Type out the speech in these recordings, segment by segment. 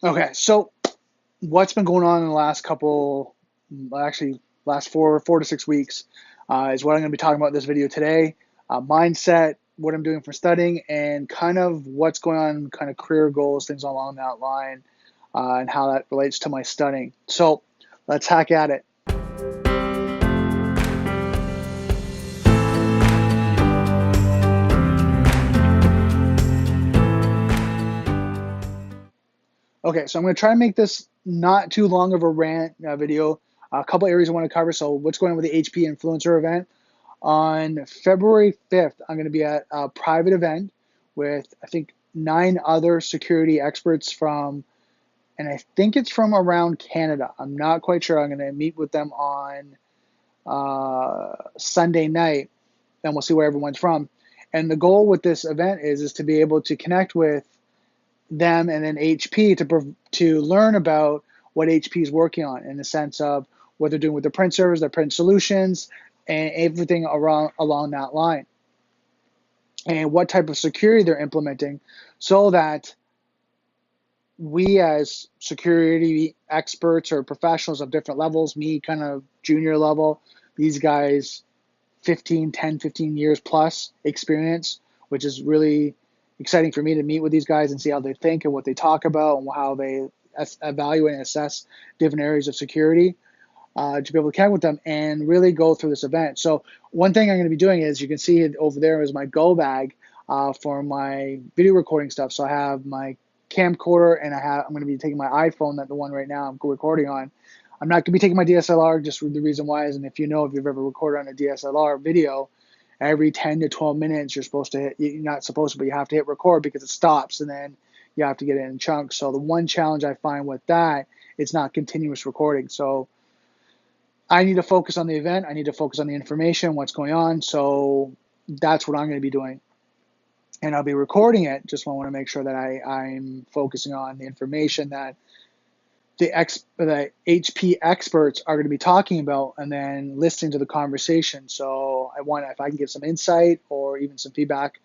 Okay, so what's been going on in the last couple, actually last four to 6 weeks, is what I'm going to be talking about in this video today. Mindset, what I'm doing for studying, and kind of what's going on, kind of career goals, things along that line, and how that relates to my studying. So let's hack at it. Okay, so I'm going to try and make this not too long of a rant video. A couple areas I want to cover. So what's going on with the HP influencer event? On February 5th, I'm going to be at a private event with, I think, 9 other security experts from, and I think it's from around Canada. I'm not quite sure. I'm going to meet with them on Sunday night, and we'll see where everyone's from. And the goal with this event is to be able to connect with them and then HP to learn about what HP is working on in the sense of what they're doing with their print servers, their print solutions, and everything around along that line, and what type of security they're implementing, so that we as security experts or professionals of different levels, me kind of junior level, these guys 15 years plus experience, which is really exciting for me to meet with these guys and see how they think and what they talk about and how they evaluate and assess different areas of security, to be able to connect with them and really go through this event. So one thing I'm going to be doing is, you can see it over there is my go bag for my video recording stuff. So I have my camcorder, and I'm going to be taking my iPhone, that the one right now I'm recording on. I'm not going to be taking my DSLR. Just the reason why is, and if you've ever recorded on a DSLR video, every 10 to 12 minutes you're supposed to hit, you're not supposed to, but you have to hit record because it stops, and then you have to get it in chunks. So the one challenge I find with that, it's not continuous recording. So I need to focus on the event. I need to focus on the information, what's going on. So that's what I'm going to be doing. And I'll be recording it. Just want to make sure that I'm focusing on the information that the HP experts are going to be talking about, and then listening to the conversation. So I want, if I can give some insight or even some feedback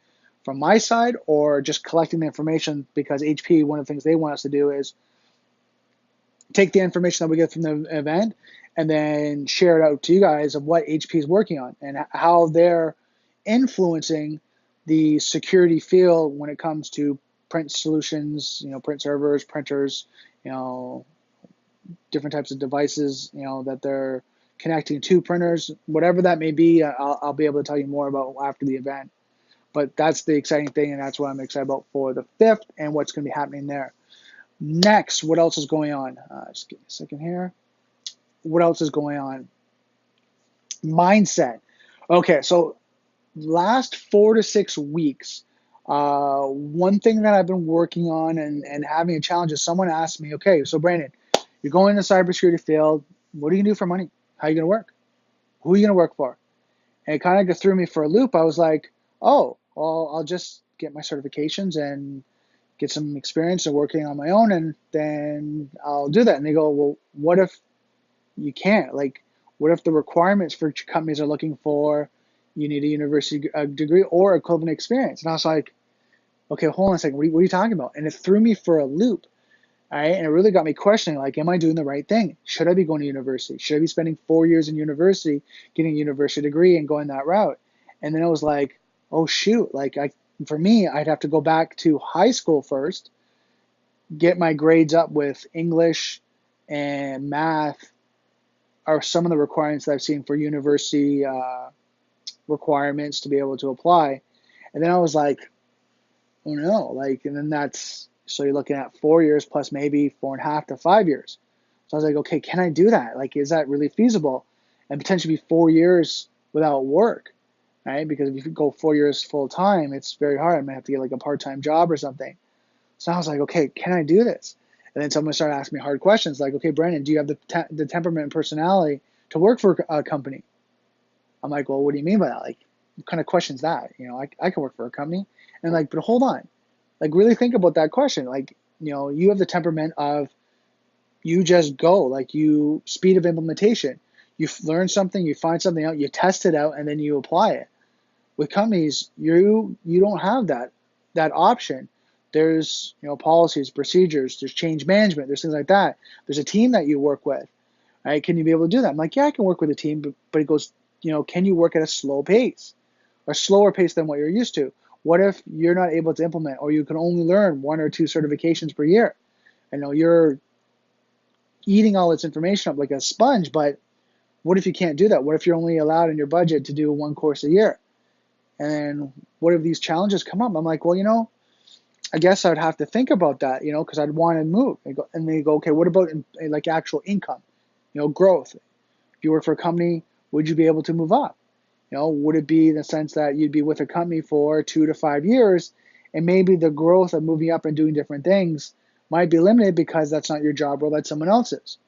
from my side, or just collecting the information, because HP, one of the things they want us to do is take the information that we get from the event and then share it out to you guys of what HP is working on and how they're influencing the security field when it comes to print solutions, print servers, printers, you know, different types of devices, that they're connecting to printers, whatever that may be. I'll be able to tell you more about after the event. But that's the exciting thing, and that's what I'm excited about for the 5th and what's going to be happening there. Next, what else is going on? Just give me a second here. What else is going on? Mindset. Okay, so last 4 to 6 weeks, one thing that I've been working on and having a challenge is, someone asked me, okay, so Brandon, you're going in the cybersecurity field. What are you going to do for money? How are you going to work? Who are you going to work for? And it kind of threw me for a loop. I was like, oh, well, I'll just get my certifications and get some experience of working on my own, and then I'll do that. And they go, well, what if you can't? Like, what if the requirements for companies are looking for, you need a university degree or equivalent experience? And I was like, okay, hold on a second. What are you talking about? And it threw me for a loop. All right, and it really got me questioning, like, am I doing the right thing? Should I be going to university? Should I be spending 4 years in university, getting a university degree and going that route? And then I was like, oh shoot, like, for me, I'd have to go back to high school first, get my grades up with English and math, are some of the requirements that I've seen for university requirements to be able to apply. And then I was like, oh no, like, and then so you're looking at 4 years plus maybe 4.5 to 5 years. So I was like, okay, can I do that? Like, is that really feasible? And potentially be 4 years without work, right? Because if you go 4 years full time, it's very hard. I might have to get like a part-time job or something. So I was like, okay, can I do this? And then someone started asking me hard questions like, okay, Brandon, do you have the temperament and personality to work for a company? I'm like, well, what do you mean by that? Like, what kind of question is that? I can work for a company. And like, but hold on. Like, really think about that question. Like, you have the temperament of, you just go, like, speed of implementation. You learn something, you find something out, you test it out, and then you apply it. With companies, you don't have that option. There's, policies, procedures, there's change management, there's things like that. There's a team that you work with, right? Can you be able to do that? I'm like, yeah, I can work with a team, but he goes, can you work at a slow pace, a slower pace than what you're used to? What if you're not able to implement, or you can only learn 1 or 2 certifications per year? I know you're eating all this information up like a sponge, but what if you can't do that? What if you're only allowed in your budget to do 1 course a year? And then what if these challenges come up? I'm like, well, I guess I'd have to think about that, because I'd want to move. And they go, okay, what about like actual income, growth? If you work for a company, would you be able to move up? Would it be in the sense that you'd be with a company for 2 to 5 years, and maybe the growth of moving up and doing different things might be limited because that's not your job role, that's someone else's.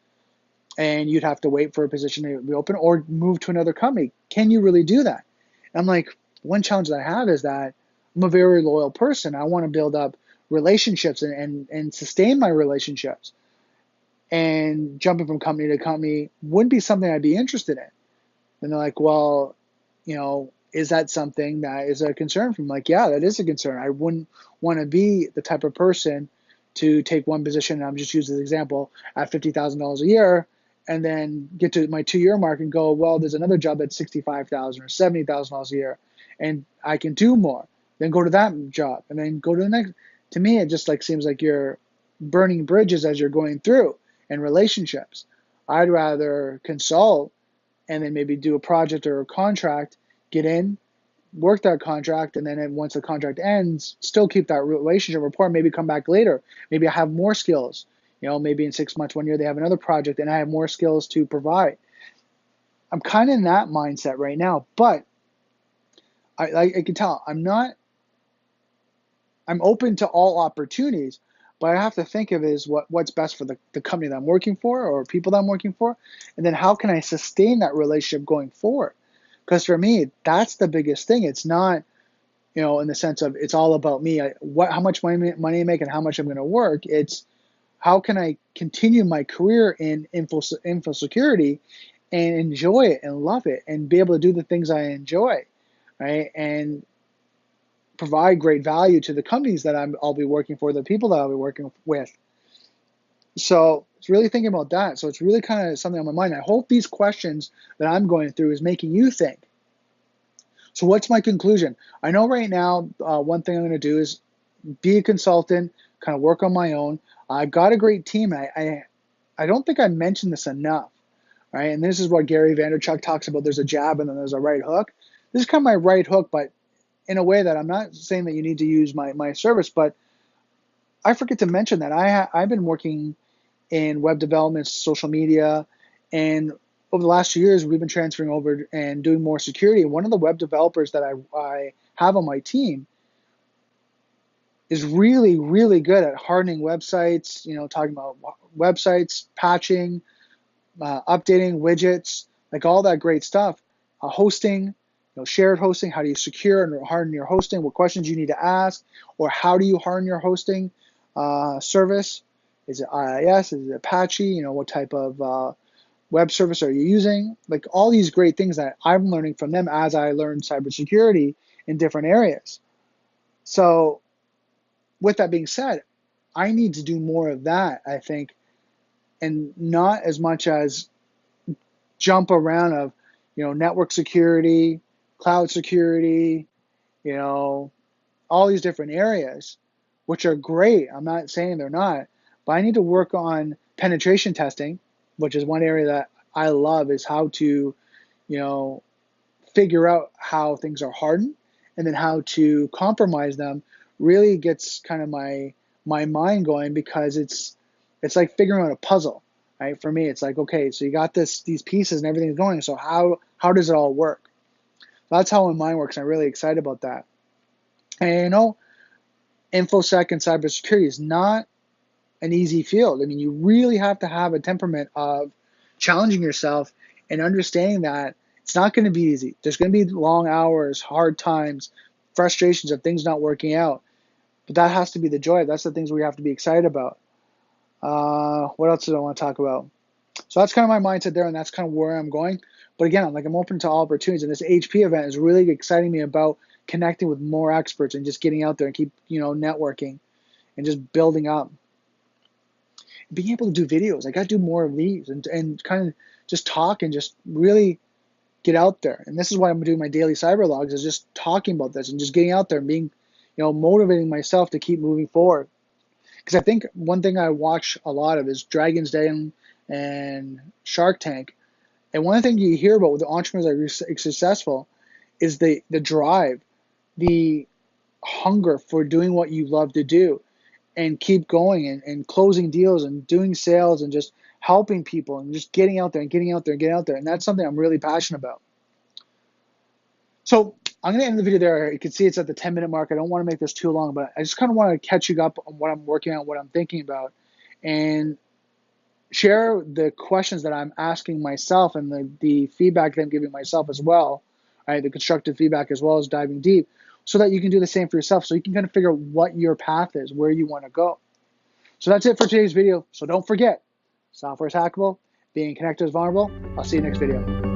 And you'd have to wait for a position to be open or move to another company. Can you really do that? And I'm like, one challenge that I have is that I'm a very loyal person. I want to build up relationships and sustain my relationships. And jumping from company to company wouldn't be something I'd be interested in. And they're like, well, is that something that is a concern for me? I'm like, yeah, that is a concern. I wouldn't want to be the type of person to take one position, and I'm just using this example, at $50,000 a year, and then get to my 2-year mark and go, well, there's another job that's $65,000 or $70,000 a year, and I can do more. Then go to that job, and then go to the next. To me, it just seems like you're burning bridges as you're going through, and relationships. I'd rather consult and then maybe do a project or a contract, get in, work that contract, and then once the contract ends, still keep that relationship rapport, maybe come back later. Maybe I have more skills. Maybe in 6 months, 1 year, they have another project and I have more skills to provide. I'm kind of in that mindset right now, but I can tell I'm open to all opportunities, but I have to think of it as what's best for the company that I'm working for or people that I'm working for, and then how can I sustain that relationship going forward? Because for me, that's the biggest thing. It's not, in the sense of it's all about me, how much money I make and how much I'm going to work. It's how can I continue my career in info security and enjoy it and love it and be able to do the things I enjoy, right? And provide great value to the companies that I'll be working for, the people that I'll be working with. So it's really thinking about that. So it's really kind of something on my mind. I hope these questions that I'm going through is making you think. So what's my conclusion? I know right now, one thing I'm going to do is be a consultant, kind of work on my own. I've got a great team. I don't think I mentioned this enough, right? And this is what Gary Vaynerchuk talks about. There's a jab and then there's a right hook. This is kind of my right hook, but in a way that I'm not saying that you need to use my service, but I forget to mention that I've been working in web development, social media, and over the last 2 years, we've been transferring over and doing more security. And one of the web developers that I have on my team is really, really good at hardening websites, talking about websites, patching, updating widgets, like all that great stuff. Hosting, shared hosting, how do you secure and harden your hosting, what questions you need to ask, or how do you harden your hosting service? Is it IIS? Is it Apache? What type of web service are you using? Like all these great things that I'm learning from them as I learn cybersecurity in different areas. So with that being said, I need to do more of that, I think, and not as much as jump around of, network security, cloud security, all these different areas, which are great. I'm not saying they're not, but I need to work on penetration testing, which is one area that I love, is how to, figure out how things are hardened and then how to compromise them. Really gets kind of my mind going, because it's like figuring out a puzzle, right? For me, it's like, okay, so you got these pieces and everything's going, so how does it all work? That's how my mind works, and I'm really excited about that. And InfoSec and cybersecurity is not an easy field. I mean, you really have to have a temperament of challenging yourself and understanding that it's not going to be easy. There's going to be long hours, hard times, frustrations of things not working out. But that has to be the joy. That's the things we have to be excited about. What else did I want to talk about? So that's kind of my mindset there, and that's kind of where I'm going. But again, I'm open to all opportunities, and this HP event is really exciting me about connecting with more experts and just getting out there and keep networking. and just building up. Being able to do videos, I got to do more of these and kind of just talk and just really get out there. And this is why I'm doing my daily cyber logs, is just talking about this and just getting out there and being, motivating myself to keep moving forward. Because I think one thing I watch a lot of is Dragon's Den and Shark Tank. And one thing you hear about with the entrepreneurs that are successful is the drive, the hunger for doing what you love to do and keep going and closing deals and doing sales and just helping people and just getting out there and getting out there and getting out there. And that's something I'm really passionate about. So I'm going to end the video there. You can see it's at the 10-minute mark. I don't want to make this too long, but I just kind of want to catch you up on what I'm working on, what I'm thinking about, and share the questions that I'm asking myself and the feedback that I'm giving myself as well, right? The constructive feedback as well as diving deep, so that you can do the same for yourself, so you can kind of figure out what your path is, where you want to go. So that's it for today's video. So don't forget, software is hackable, being connected is vulnerable. I'll see you next video.